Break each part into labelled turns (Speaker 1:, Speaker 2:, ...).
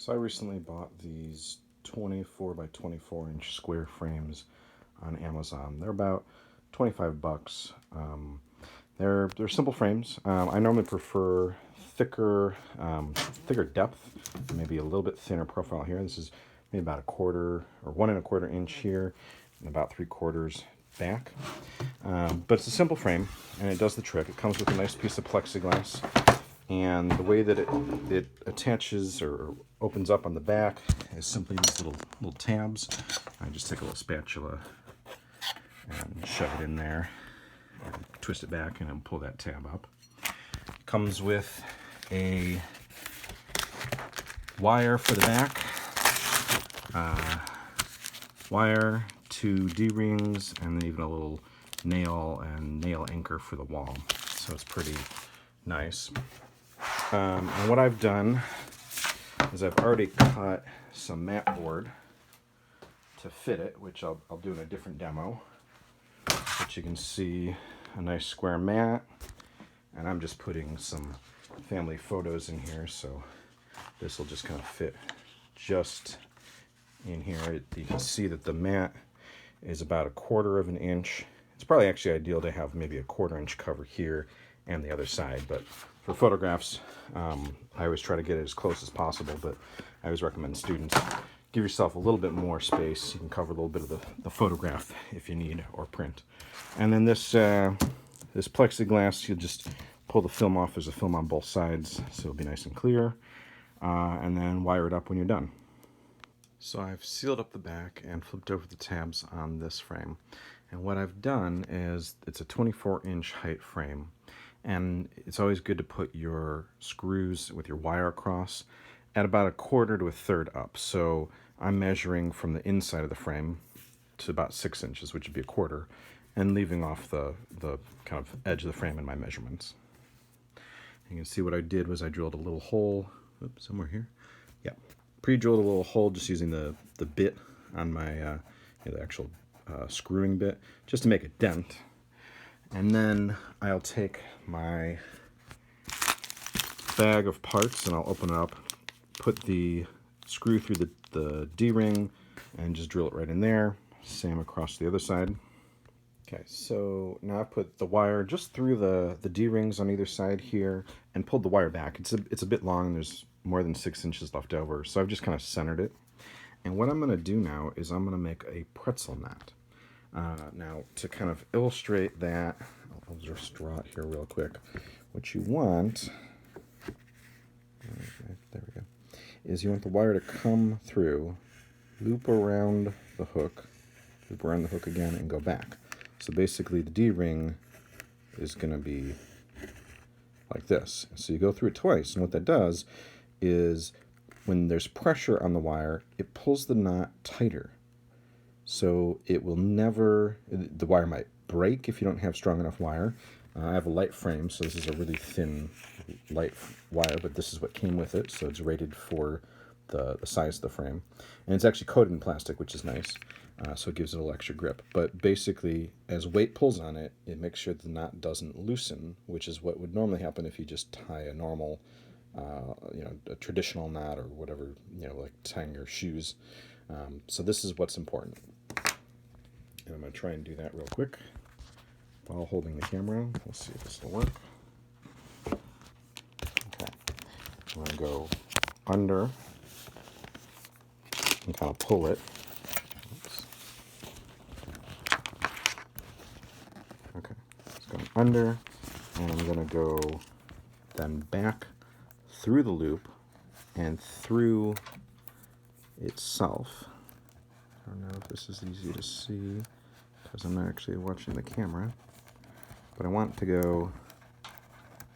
Speaker 1: So I recently bought these 24 by 24 inch square frames on Amazon. They're about 25 bucks. They're simple frames. I normally prefer thicker depth, maybe a little bit thinner profile here. This is maybe about a quarter or 1 1/4 inch here, and about 3/4 back. But it's a simple frame, and it does the trick. It comes with a nice piece of plexiglass, and the way that it attaches or opens up on the back is simply these little tabs. I just take a little spatula and shove it in there, and twist it back, and then pull that tab up. It comes with a wire for the back, wire, 2 D-rings, and then even a little nail and nail anchor for the wall. So it's pretty nice. And what I've done is I've already cut some mat board to fit it, which I'll do in a different demo. But you can see a nice square mat, and I'm just putting some family photos in here, so this will just kind of fit just in here. You can see that the mat is about 1/4 inch. It's probably actually ideal to have maybe a 1/4 inch cover here and the other side, but for photographs, I always try to get it as close as possible, but I always recommend students give yourself a little bit more space. You can cover a little bit of the photograph if you need, or print. And then this plexiglass, you'll just pull the film off. There's a film on both sides, so it'll be nice and clear. And then wire it up when you're done. So I've sealed up the back and flipped over the tabs on this frame. And what I've done is, it's a 24-inch height frame. And it's always good to put your screws with your wire across at about 1/4 to 1/3 up. So I'm measuring from the inside of the frame to about 6 inches, which would be 1/4, and leaving off the kind of edge of the frame in my measurements. You can see what I did was I drilled a little hole, somewhere here. Yeah, pre-drilled a little hole just using the bit on my, the actual screwing bit, just to make a dent. And then I'll take my bag of parts and I'll open it up, put the screw through the D-ring, and just drill it right in there. Same across the other side. Okay, so now I've put the wire just through the D-rings on either side here and pulled the wire back. It's a bit long, there's more than 6 inches left over, so I've just kind of centered it. And what I'm going to do now is I'm going to make a pretzel knot. Now, to kind of illustrate that, I'll just draw it here real quick. What you want, there we go, is you want the wire to come through, loop around the hook again, and go back. So basically the D-ring is going to be like this. So you go through it twice, and what that does is when there's pressure on the wire, it pulls the knot tighter. So it will never, the wire might break if you don't have strong enough wire. I have a light frame, so this is a really thin, light wire, but this is what came with it, so it's rated for the size of the frame. And it's actually coated in plastic, which is nice, so it gives it a little extra grip. But basically, as weight pulls on it, it makes sure the knot doesn't loosen, which is what would normally happen if you just tie a normal, a traditional knot or whatever, like tying your shoes. So this is what's important. And I'm going to try and do that real quick while holding the camera. We'll see if this will work. Okay. I'm going to go under and kind of pull it. Oops. Okay. It's going under, and I'm going to go then back through the loop and through itself. I don't know if this is easy to see because I'm not actually watching the camera, but I want to go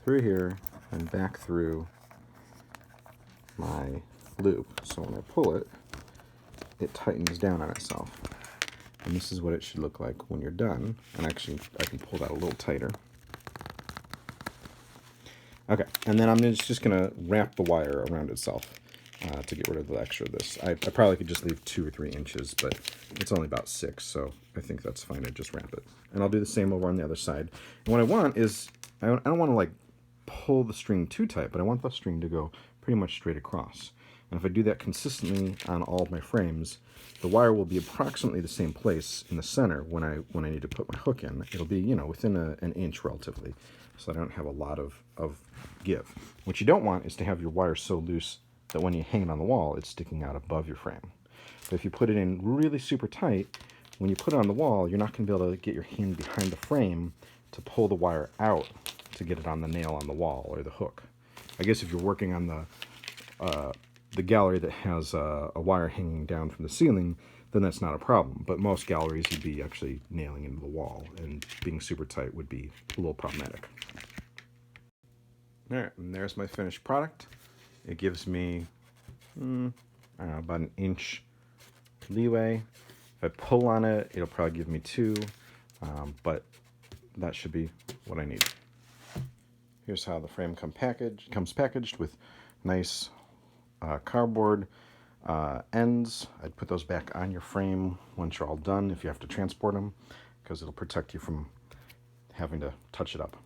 Speaker 1: through here and back through my loop. So when I pull it, it tightens down on itself. And this is what it should look like when you're done. And actually, I can pull that a little tighter. Okay, and then I'm just going to wrap the wire around itself. To get rid of the extra of this. I probably could just leave 2 or 3 inches, but it's only about 6, so I think that's fine to just wrap it. And I'll do the same over on the other side. And what I want is, I don't want to like pull the string too tight, but I want the string to go pretty much straight across. And if I do that consistently on all of my frames, the wire will be approximately the same place in the center when I need to put my hook in. It'll be, you know, within an inch relatively, so I don't have a lot of give. What you don't want is to have your wire so loose that when you hang it on the wall, it's sticking out above your frame. But if you put it in really super tight, when you put it on the wall, you're not going to be able to get your hand behind the frame to pull the wire out to get it on the nail on the wall or the hook. I guess if you're working on the gallery that has a wire hanging down from the ceiling, then that's not a problem. But most galleries you'd be actually nailing into the wall, and being super tight would be a little problematic. All right, and there's my finished product. It gives me, I don't know, about an inch leeway. If I pull on it, it'll probably give me 2, but that should be what I need. Here's how the frame comes packaged with nice cardboard ends. I'd put those back on your frame once you're all done if you have to transport them, because it'll protect you from having to touch it up.